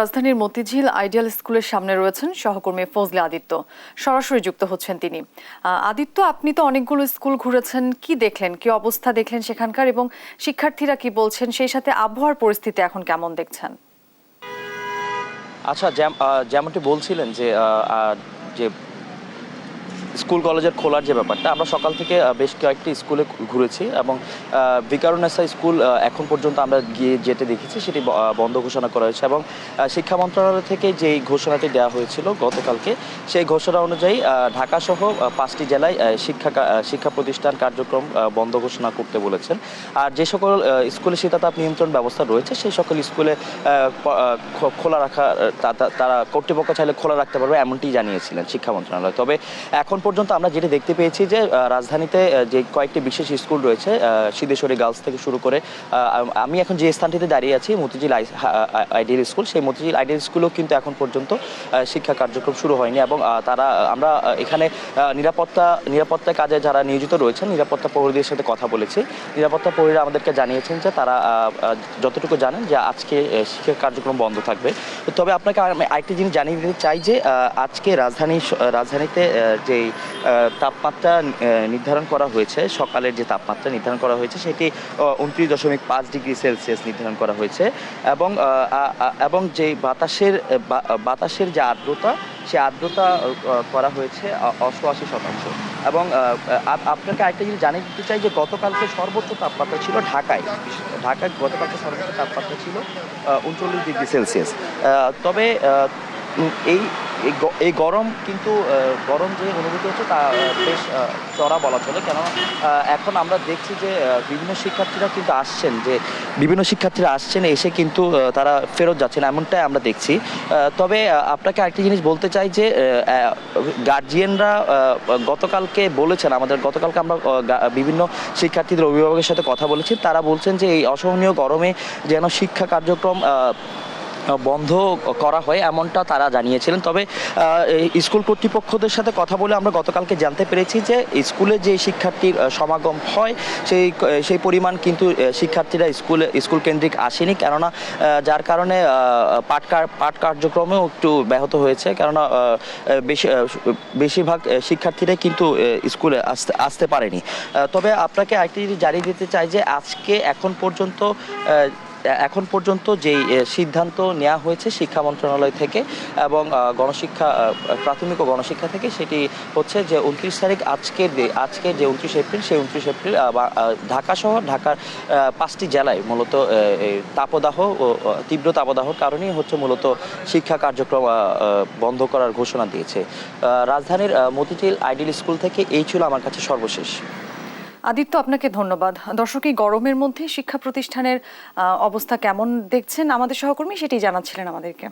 রাজধানীর মতিঝিল আইডিয়াল স্কুলের সামনে রয়েছেন সহকর্মী ফজলে আদিত্য। সরাসরি যুক্ত হচ্ছেন তিনি। আদিত্য, আপনি তো অনেকগুলো স্কুল ঘুরেছেন, কি দেখলেন, কি অবস্থা দেখলেন সেখানকার, এবং শিক্ষার্থীরা কি বলছেন, সেই সাথে আবহাওয়ার পরিস্থিতি এখন কেমন দেখছেন? আচ্ছা, যেমনটি বলছিলেন যে যে স্কুল কলেজের খোলার যে ব্যাপারটা, আমরা সকাল থেকে বেশ কয়েকটি স্কুলে ঘুরেছি এবং ভিকারুন্নেসা স্কুল এখন পর্যন্ত আমরা গিয়ে যেটা দেখেছি সেটি বন্ধ ঘোষণা করা হয়েছে এবং শিক্ষা মন্ত্রণালয় থেকে যেই ঘোষণাটি দেওয়া হয়েছিল গতকালকে, সেই ঘোষণা অনুযায়ী ঢাকাসহ 5টি জেলায় শিক্ষা প্রতিষ্ঠান কার্যক্রম বন্ধ ঘোষণা করতে বলেছেন। আর যে সকল স্কুলে শীতাতাপ নিয়ন্ত্রণ ব্যবস্থা রয়েছে সেই সকল স্কুলে খোলা রাখা, তারা কর্তৃপক্ষ চাইলে খোলা রাখতে পারবে এমনটি জানিয়েছিলেন শিক্ষা মন্ত্রণালয়। তবে এখন পর্যন্ত আমরা যেটা দেখতে পেয়েছি যে রাজধানীতে যে কয়েকটি বিশেষ স্কুল রয়েছে, সিদ্ধেশ্বরী গার্লস থেকে শুরু করে, আমি এখন যে স্থানটিতে দাঁড়িয়ে আছি মতিঝিল আইডিয়াল স্কুল, সেই মতিঝিল আইডিয়াল স্কুলেও কিন্তু এখন পর্যন্ত শিক্ষা কার্যক্রম শুরু হয়নি এবং আমরা এখানে নিরাপত্তা কাজে যারা নিয়োজিত রয়েছেন নিরাপত্তা প্রহরীদের সাথে কথা বলেছি। নিরাপত্তা প্রহরীরা আমাদেরকে জানিয়েছেন যে তারা যতটুকু জানেন যে আজকে শিক্ষা কার্যক্রম বন্ধ থাকবে। তবে আপনাকে আরেকটি জিনিস জানিয়ে দিতে চাই যে আজকে রাজধানীতে যেই তাপমাত্রা নির্ধারণ করা হয়েছে, সকালের যে তাপমাত্রা নির্ধারণ করা হয়েছে সেটি 29.5 ডিগ্রি সেলসিয়াস নির্ধারণ করা হয়েছে এবং যে বাতাসের যে আর্দ্রতা, সে আর্দ্রতা করা হয়েছে 88%। এবং আপনাকে আরেকটা জিনিস জানিয়ে দিতে চাই যে গতকালকে সর্বোচ্চ তাপমাত্রা ছিল ঢাকায় গতকালকে সর্বোচ্চ তাপমাত্রা ছিল 39 ডিগ্রি সেলসিয়াস। তবে এই গরম কিন্তু গরম যে অনুভূতি হচ্ছে তা বেশ চড়া বলা চলে, কেননা এখন আমরা দেখছি যে বিভিন্ন শিক্ষার্থীরা আসছেন এসে কিন্তু তারা ফেরত যাচ্ছেন, এমনটাই আমরা দেখছি। তবে আপনাকে আরেকটি জিনিস বলতে চাই যে গার্জিয়ানরা গতকালকে আমরা বিভিন্ন শিক্ষার্থীদের অভিভাবকের সাথে কথা বলেছি। তারা বলছেন যে এই অসহনীয় গরমে যেন শিক্ষা কার্যক্রম বন্ধ করা হয় এমনটা তারা জানিয়েছিলেন। তবে স্কুল কর্তৃপক্ষদের সাথে কথা বলে আমরা গতকালকে জানতে পেরেছি যে স্কুলে যে শিক্ষার্থীর সমাগম হয় সেই পরিমাণ কিন্তু শিক্ষার্থীরা স্কুল কেন্দ্রিক আসেনি, কেননা যার কারণে পাঠ কার্যক্রমেও একটু ব্যাহত হয়েছে, কেননা বেশিরভাগ শিক্ষার্থীরাই কিন্তু স্কুলে আসতে পারেনি। তবে আপনাকে আরেকটি জিনিস জানিয়ে দিতে চাই যে আজকে এখন পর্যন্ত যেই সিদ্ধান্ত নেওয়া হয়েছে শিক্ষা মন্ত্রণালয় থেকে এবং প্রাথমিক ও গণশিক্ষা থেকে, সেটি হচ্ছে যে 29 তারিখ আজকের যে 29 এপ্রিল, সেই 29 এপ্রিল ঢাকাসহ ঢাকার 5টি জেলায় মূলত তীব্র তাপদাহর কারণেই হচ্ছে মূলত শিক্ষা কার্যক্রম বন্ধ করার ঘোষণা দিয়েছে। রাজধানীর মতিঝিল আইডিয়াল স্কুল থেকে এই ছিল আমার কাছে সর্বশেষ। আদিত্য, আপনাকে ধন্যবাদ। দর্শক, এই গরমের মধ্যে শিক্ষা প্রতিষ্ঠানের অবস্থা কেমন দেখছেন আমাদের সহকর্মী সেটি জানাচ্ছিলেন আমাদেরকে।